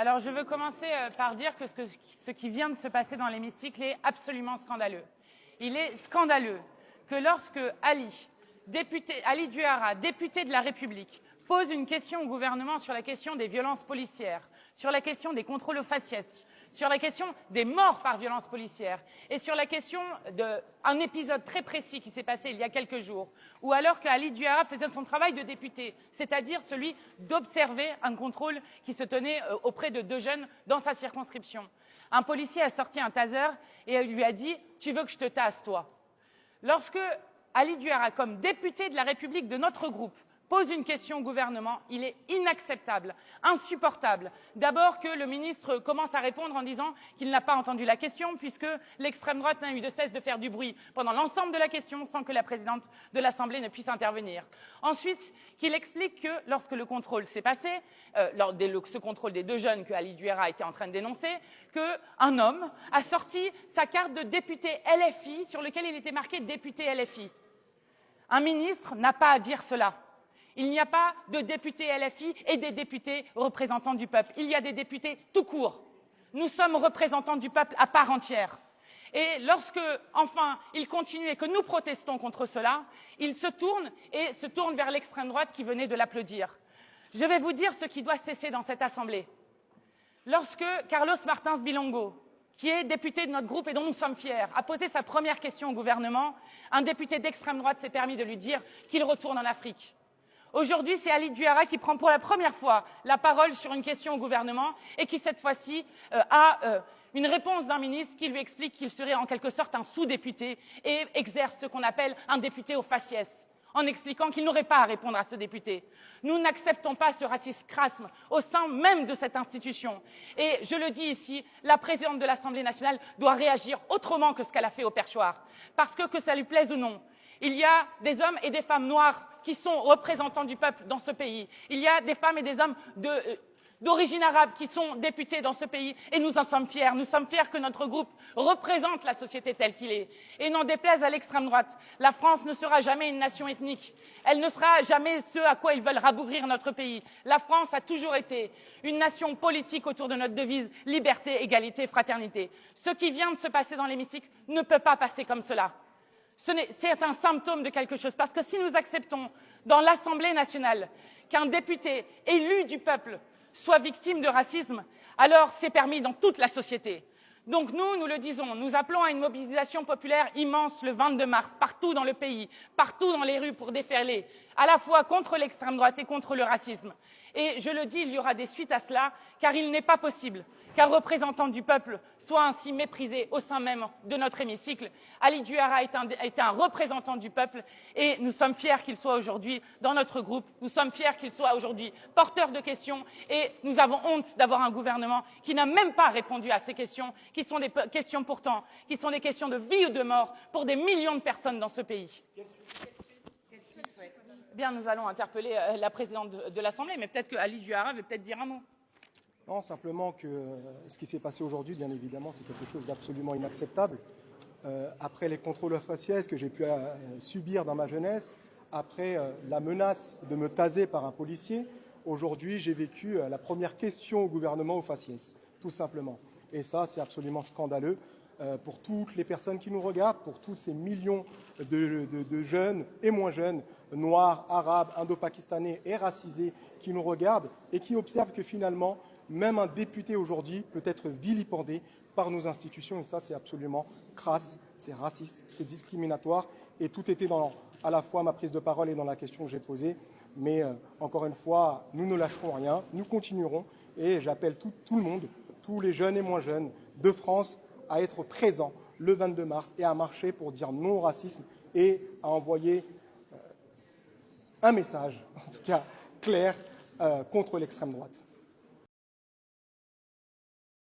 Alors, je veux commencer par dire que ce qui vient de se passer dans l'hémicycle est absolument scandaleux. Il est scandaleux que lorsque Ali Duhara, député de la République, pose une question au gouvernement sur la question des violences policières, sur la question des contrôles aux faciès, sur la question des morts par violence policière et sur la question d'un épisode très précis qui s'est passé il y a quelques jours, où alors qu'Ali Duhara faisait son travail de député, c'est-à-dire celui d'observer un contrôle qui se tenait auprès de 2 jeunes dans sa circonscription, un policier a sorti un taser et lui a dit « Tu veux que je te tasse, toi ?» Lorsque Ali Duhara, comme député de la République de notre groupe, pose une question au gouvernement, il est inacceptable, insupportable. D'abord que le ministre commence à répondre en disant qu'il n'a pas entendu la question puisque l'extrême droite n'a eu de cesse de faire du bruit pendant l'ensemble de la question sans que la présidente de l'Assemblée ne puisse intervenir. Ensuite, qu'il explique que lorsque le contrôle s'est passé, ce contrôle des 2 jeunes que Ali Duhara était en train de dénoncer, qu'un homme a sorti sa carte de député LFI sur laquelle il était marqué député LFI. Un ministre n'a pas à dire cela. Il n'y a pas de députés LFI et des députés représentants du peuple. Il y a des députés tout court. Nous sommes représentants du peuple à part entière. Et lorsque, enfin, il continue et que nous protestons contre cela, il se tourne vers l'extrême droite qui venait de l'applaudir. Je vais vous dire ce qui doit cesser dans cette Assemblée. Lorsque Carlos Martins Bilongo, qui est député de notre groupe et dont nous sommes fiers, a posé sa première question au gouvernement, un député d'extrême droite s'est permis de lui dire qu'il retourne en Afrique. Aujourd'hui, c'est Ali Duhara qui prend pour la première fois la parole sur une question au gouvernement et qui, cette fois-ci, a une réponse d'un ministre qui lui explique qu'il serait en quelque sorte un sous-député et exerce ce qu'on appelle un député au faciès, en expliquant qu'il n'aurait pas à répondre à ce député. Nous n'acceptons pas ce racisme crasse au sein même de cette institution. Et je le dis ici, la présidente de l'Assemblée nationale doit réagir autrement que ce qu'elle a fait au perchoir. Parce que ça lui plaise ou non, il y a des hommes et des femmes noirs qui sont représentants du peuple dans ce pays. Il y a des femmes et des hommes d'origine arabe qui sont députés dans ce pays et nous en sommes fiers. Nous sommes fiers que notre groupe représente la société telle qu'il est. Et n'en déplaise à l'extrême droite, la France ne sera jamais une nation ethnique. Elle ne sera jamais ce à quoi ils veulent rabougrir notre pays. La France a toujours été une nation politique autour de notre devise liberté, égalité, fraternité. Ce qui vient de se passer dans l'hémicycle ne peut pas passer comme cela. C'est un symptôme de quelque chose, parce que si nous acceptons dans l'Assemblée nationale qu'un député élu du peuple soit victime de racisme, alors c'est permis dans toute la société. Donc nous le disons, nous appelons à une mobilisation populaire immense le 22 mars, partout dans le pays, partout dans les rues pour déferler, à la fois contre l'extrême droite et contre le racisme. Et je le dis, il y aura des suites à cela, car il n'est pas possible qu'un représentant du peuple soit ainsi méprisé au sein même de notre hémicycle. Ali Duhara est un représentant du peuple et nous sommes fiers qu'il soit aujourd'hui dans notre groupe. Nous sommes fiers qu'il soit aujourd'hui porteur de questions et nous avons honte d'avoir un gouvernement qui n'a même pas répondu à ces questions, qui sont des questions pourtant, qui sont des questions de vie ou de mort pour des millions de personnes dans ce pays. Bien, nous allons interpeller la présidente de l'Assemblée, mais peut-être que Ali Duhara veut peut-être dire un mot. Non, simplement que ce qui s'est passé aujourd'hui, bien évidemment, c'est quelque chose d'absolument inacceptable. Après les contrôles faciès que j'ai pu subir dans ma jeunesse, après la menace de me taser par un policier, aujourd'hui, j'ai vécu la première question au gouvernement au faciès, tout simplement. Et ça, c'est absolument scandaleux pour toutes les personnes qui nous regardent, pour tous ces millions de jeunes et moins jeunes, noirs, arabes, indo-pakistanais et racisés qui nous regardent et qui observent que finalement, même un député aujourd'hui peut être vilipendé par nos institutions et ça c'est absolument crasse, c'est raciste, c'est discriminatoire et tout était dans à la fois ma prise de parole et dans la question que j'ai posée. Mais encore une fois, nous ne lâcherons rien, nous continuerons et j'appelle tout le monde, tous les jeunes et moins jeunes de France à être présents le 22 mars et à marcher pour dire non au racisme et à envoyer un message, en tout cas clair, contre l'extrême droite.